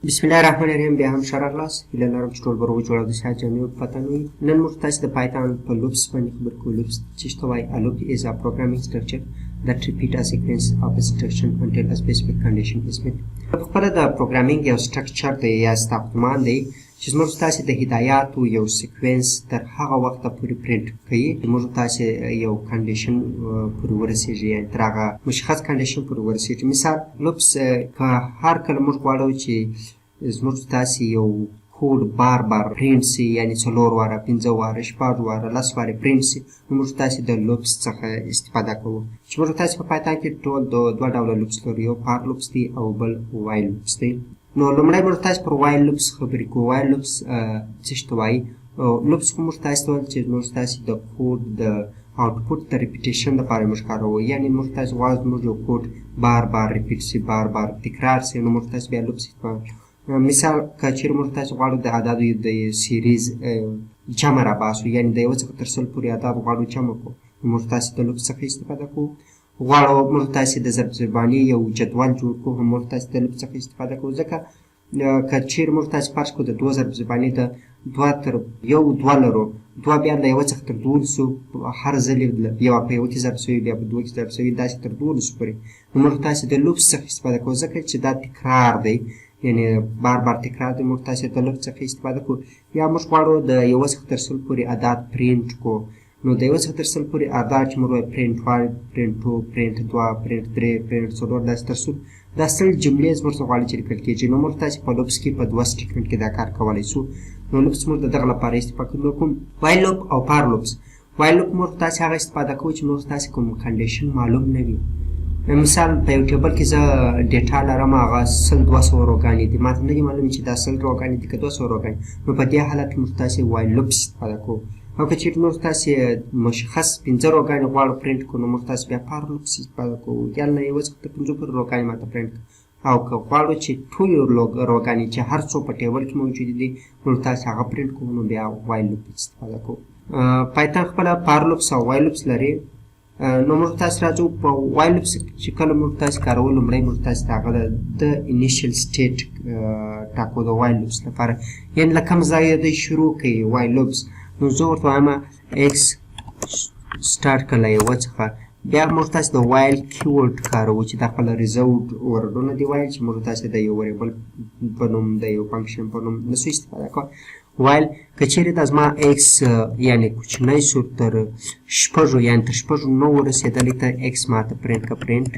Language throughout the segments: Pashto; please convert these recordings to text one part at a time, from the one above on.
بسم الله الرحمن الرحیم. بیا هم ښه راغلاست. هیله لرم چې ټول به روغ جوړ او د صحت جامې په پته نه وي. نن موږ تاسې د پایتان په لوپس باندې خبرې کوو. لوپس څه ته وایي؟ A loop is a programming structure that repeat a sequence of instruction until a specific condition is met. په خپله د پروګرامینګ یو سټرکچر دی یا ساختمان دی چې زموږ تاسې د هدایاتو یو سیکوینس تر هغه وخته پورې پرنټ کوي چې موږ تاسې یو کنډیشن پورې ورسېږي، یعنې تر هغه مشخص کنډیشن پورې ورسېږي. مثال لوپس که هر کله موږ غواړو چې زموږ تاسې یو کوډ بار بار پرنټ سي، یعنې 4 واره 15 واره 6 واره 10 واره پرنټ سي، نو موږ تاسې د لوپس څخه استفاده کوو. چې موږ تاسې په پایتان کې ټول د 2 ډوله لوپس لرو، یو فار لوپس دی او بل وایل لوپس دی. نو لومړی موږ تاسې پر وایل لوپس خبرې کوو. وایل لوپس څه ته وایي؟ لوپس خو موږ تاسې ته ویل چې موږ تاسې د کوډ د آوټپوټ د ریپیټیشن لپاره موږ کاروو، یعنې موږ تاسې غواړو زموږ یو کوډ بار بار ریپیټ سي، بار بار تکرار سي، نو موږ تاسې بیا لوپس استفاده. مثال که چیرې موږ تاسې غواړو د اعدادو د سیریز جمع راباسو، یعنې د 1 څخه تر 100 پورې اعداد غواړو جمع کړو، نو موږ تاسې د لوپس څخه استفاده کوو. غواړو موږ تاسې د ضرب ضرباني یو جدول جوړ کړو، هم موږ تاسې د لوپس څخه استفاده کوو. ځکه که چیرې موږ تاسې فرض کړو د 2 ضرب ضرباني د 2 تر 2 لرو، 2 بیا د 1 څخه تر 12 هر ځل یو په 1 کې ضرب شوي، بیا په 2 کې ضرب شوي، داسې تر 12 پورې، نو موږ تاسې د لوپس څخه استفاده کوو. ځکه چې دا تکرار دی، یعنې بار بار تکرار دی، موږ تاسې د لوپس څخه استفاده کوو. یا موږ غواړو د 1 څخه تر 100 پورې اعداد پرنټ کړو، نو د 1 څخه تر 100 پورې اعداد چې موږ وایو پرنټ 1 پرنټ 2 پرنټ 2 پرنټ 3 پرنټ 4 داسې تر 100 دا 100 جملې زموږ څخه غواړي چې لیکل کېږي، نو موږ تاسې په لوپس کې په 2 سټیټمنټ کې دا کار کولی شو. نو لوپس موږ د دغه لپاره استفاده کوو. وایل لوپ او فار لوپس. وایل لوپ موږ تاسې هغه استفاده کوو چې موږ تاسې کوم کنډیشن معلوم نه وي. مثال په یو ټیبل کې زه ډیټا لرم، هغه 100-200 روګانې دي، ماته نه دي معلوم چې دا 100 روګانې دي که 200 روګانې، نو په دې حالت کې موږ تاسې وایل لوپ استفاده کوو. او که چیرې موږ تاسې مشخص 15 روګانې غواړو پرنټ کړو، نو موږ تاسې بیا فار لوپس استفاده کوو، یعنې 1 څخه تر 15 پورې روګانې ماته پرنټ کړو. او که غواړو چې ټولې روګانې چې هر څو په ټیبل کې موجودې دي موږ تاسې هغه پرنټ کوو، نو بیا وایل لوپ استفاده کوو. پایتان خپله فار لوپس او وایل لوپس لري. نو موږ تاسې راځو په وایل لوپس چې کله موږ تاسې کاروو، لومړی موږ تاسې د هغه د انیشیل سټیټ ټاکو د وایل لوپس لپاره، یعنې له کوم ځایه دی شروع کوي وایل لوپس. نو زه ورته وایم ایکس سټارټ کړه له 1 څخه، بیا موږ تاسې د وایل کیورډ کاروو چې دا خپله ریزولټ وردونه دي وایل، چې موږ تاسې د یو وریبل په نوم د یو فنکشن په نوم نسو استفاده کوو. وایل که چیرې دا زما ایکس یعنې کوچنی سو تر 6 یعنې تر 6 نه ورسېدلی ته ایکس ماته پرنټ که پرنټ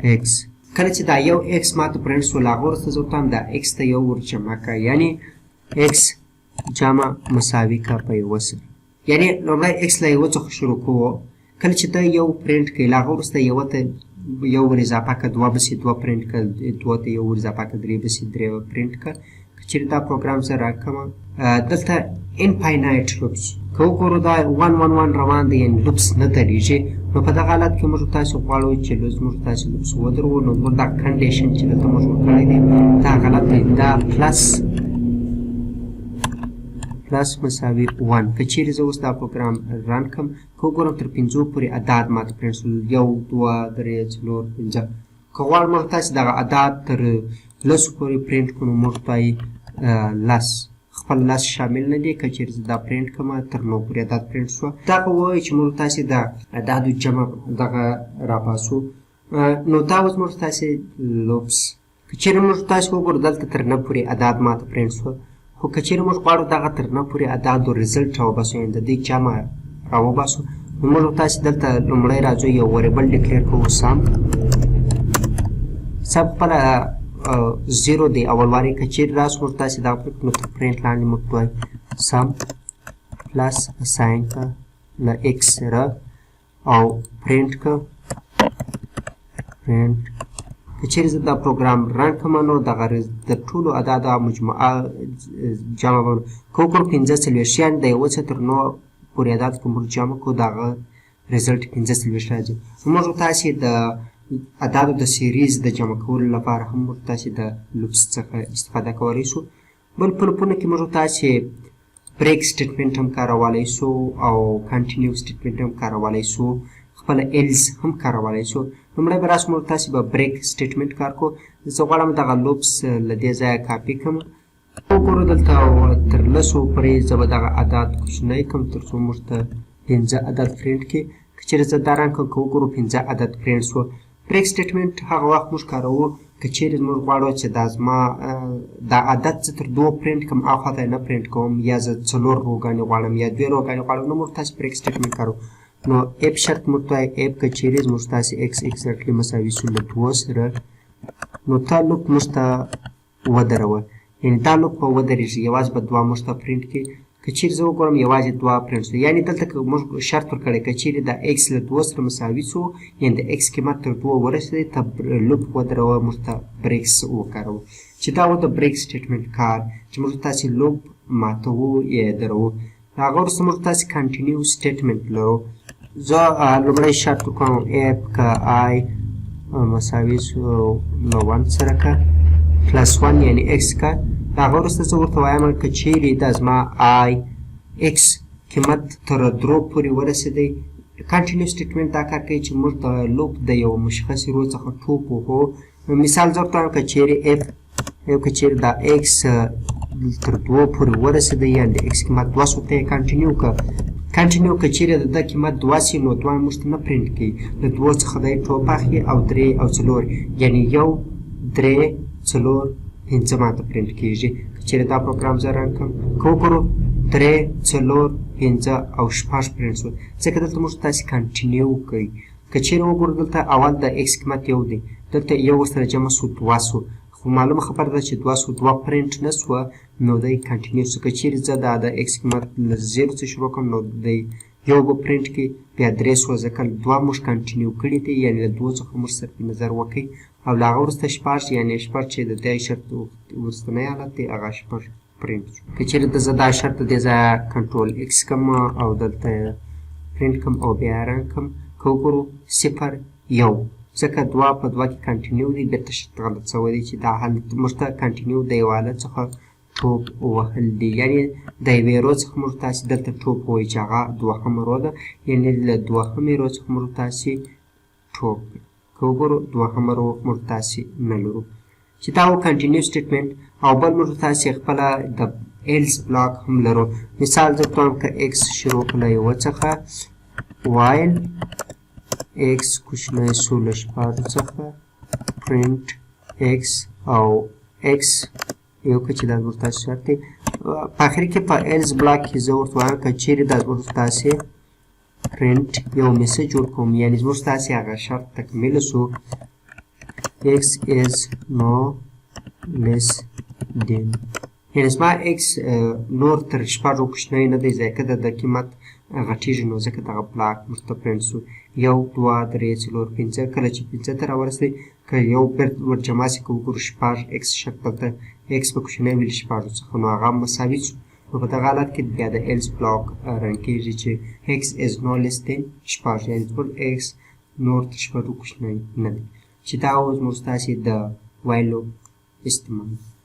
ایکس. کله چې دا یو ایکس ماته پرنټ سو، له هغه وروسته زه ورته وایم دا ایکس ته یو ور جمع که، یعنې ایکس جمع مساوي که په 1 سره، یعنې لومړی ایکس له 1 څخه شروع کوو. کله چې دا یو پرنټ کوي، له هغه وروسته 1 ته یو ور اضافه که، 2 به سي 2 پرنټ که، 2 ته یو ور اضافه که، 3 به سي 3 پرنټ که. که چیرې دا پروګرام زه راکړم دلته انفاینایټ لوپس که وګورو دا 1 روان دی، یعنې لوپس نه درېږي. نو په دغه حالت کې موږ تاسې غواړو چې موږ تاسې لوپس ودرو، نو موږ دا کنډیشن چې دلته موږ ورکړی دی دا غلط دی، دا پلس مساوي 1. که چیرې زه اوس دا پروګرام رن کړم، که وګورم تر 50 پورې اعداد ماته پرنټ شول، 1 2 3 4 5. که غواړو موږ تاسې دغه اعداد تر 10 پورې پرنټ کړو، نو موږ ته 10 خپل 10 شامل نه دي. که چیرې زه دا پرنټ کړم تر 9 پورې اعداد پرنټ شوه، دغه وایي چې موږ تاسې د اعدادو جمع دغه راباسو. نو دا اوس موږ تاسې لوپس. که چیرې موږ تاسې وګورو دلته تر 9 پورې اعداد ماته پرنټ شوه، خو که چیرې موږ غواړو دغه تر 9 پورې اعدادو ریزلټ راوباسو، یعنې د دې جمع راوباسو، نو موږ تاسې دلته لومړی راځو یو وریبل ډیکلیر کوو سم خپله 0 دی اولواري. که چیرې راسو موږ تاسې دا نو تر پرنټ لاندې موږ وایو سم پلس اساین که له ایکس سره او پرنټ که پرنټ. که چیرې زه دا پروګرام رن کړم، نو دغه د ټولو اعدادو مجموعه جمع به که وکړو 45 یعنې د 1 څخه تر 9 پورې اعدادو که موږ جمع کړو دغه ریزلټ 45 راځي. نو موږ تاسې د اعدادو د سیریز د جمع کولو لپاره هم موږ تاسې د لوپس څخه استفاده کولی شو. بل په لوپونو کې موږ تاسې بریک سټیټمنټ هم کارولی شو او کنټینیو سټیټمنټ هم کارولی شو. خپل ایلز هم کارولای شو. لومړی به راسو موږ تاسې به بریک سټیټمنټ کار کو. زه غواړم دغه لوپس له دې ځایه کاپي کړم. وګورو دلته تر لسو پورې زه به دغه عدد کوچنی کړم تر څو موږ ته 15 عدد پرینټ کړي. که چېرې زه دا رنګ کړم که وګورو 15 عدد پرینټ شو. بریک سټیټمنټ هغه وخت موږ کاروو که چېرې موږ غواړو چې دا زما دا عدد زه تر 2 پرینټ کړم اخوا ته یې نه پرینټ کوم یا زه 4 روګانې غواړم یا 2 روګانې غواړم نو موږ تاسې بریک سټیټمنټ کاروو. نو اف شرط موږ ته اف که چېرې موږ تاسې اکس اکزیکټلي مساوي شو له 2 سره نو تا لوپ موږ ته ودروه. یعنې دا لوپ به ودرېږي یوازې به 2 موږ ته پرینټ کړي. که چېرې زه وګورم یوازې 2 پرینټ شو یعنې دلته که موږ شرط ورکړی که چېرې د اکس له 2 سره مساوي شو یعنې د اکس قیمت تر 2 ورسېدی ته لوپ ودروه موږ ته بریکس وکاروو چې دا و د بریک سټیټمنټ کار چې موږ تاسې لوپ ماتوو یا دروو. د هغه وروسته موږ تاسې کنټینیو سټیټمنټ لرو. زه لومړی شرط وکړم اف که آی مساوي شو له 1 سره که پلس 1 یعنې اکس که د هغه وروسته زه ورته وایم که چېرې دا زما آی اکس قیمت تر 3 پورې ورسېدی. کنټینیو سټیټمنټ دا کار کوي چې موږ د لوپ د یو مشخصې رو څخه ټوپ وهو. مثال زه ورته وایم که چېرې اف که چېرې دا اکس تر 2 پورې ورسېدی یعنې د اکس قیمت 2 شو ته یې کنټینیو که کنټینیو که چېرې د ده قیمت 2 شي نو 2 موږ ته نه پرینټ کوي. له 2 څخه دی ټوپ اخلي او 3 او 4 یعنې 1 3 4 5 ماته پرینټ کېږي. که چېرې دا پروګرام زه رن کړم که وګورو 3 4 5 او 6 پرینټ شو ځکه دلته موږ تاسې کنټینیو کوي. که چېرې وګورو دلته اول د اکس قیمت 1 دی دلته 1 ورسره جمع شو 2 شو خو معلومه خبره ده چې 2 شو 2 پرینټ نه شوه نو دی کنټینیو شو. که چېرې زه دا د اکس قیمت له 0 څخه شروع کړم نو دی 1 به پرینټ کړي بیا 3 شوه ځکه 2 موږ کنټینیو کړي دي یعنې له 2 څخه موږ صرف نظر وکړئ او له هغه وروسته 6 یعنې 6 چې د دې شرط وروستنی حالت دی هغه 6 پرینټ شو. که چېرې زه دا شرط د دې ځایه کنټرول اکس کړم او دلته پرینټ کړم او بیا رن کړم که وګورو 0 1 ځکه 2 په 2 کې کنټینیو دی بېرته شرط غلط شوی دی چې دا حالت موږ ته کنټینیو د یو حالت څخه ټوپ وهل دی یعنې د یوې رو څخه موږ تاسې دلته ټوپ ووایي چې هغه 2مه رو ده یعنې له 2مې رو څخه موږ تاسې ټوپ که وګورو 2مه رو موږ تاسې نه لرو چې دا و کنټینیو سټیټمنټ. او بل موږ تاسې خپله د ایلس بلاک هم لرو. مثال زه ورته وایم که اکس شروع کړو له 1 څخه وایل اکس کوچنی شو له 6 څخه پرینټ اکس او اکس یو که چې دا زموږ تاسې شرط دی. په اخر کې په ایلس بلاک کې زه ورته وایم که چېرې دا زموږ تاسې پرینټ یو میسج جوړ کوم یعنې زموږ تاسې هغه شرط تکمیله شو x is no less than یعنې زما x نور تر 6 کوچنی نه دی ځکه د قیمت غټېږي نو ځکه دغه بلاک موږ ته پرینټ شو 1 2 3 4 5 کله چې 5 ته راورسېدی که یو بیرته ورجمع شي که وګورو 6 x شرط دلته x به کوچنی وي له 6 څخه نو هغه مساوي شو نو په دغه حالت کې بیا د ایلس بلاک رن کېږي چې x is no less than 6 یعنې ټول x نور تر 6 کوچنی نه دی چې دا اوس موږ تاسې د وایل لوپ استعمال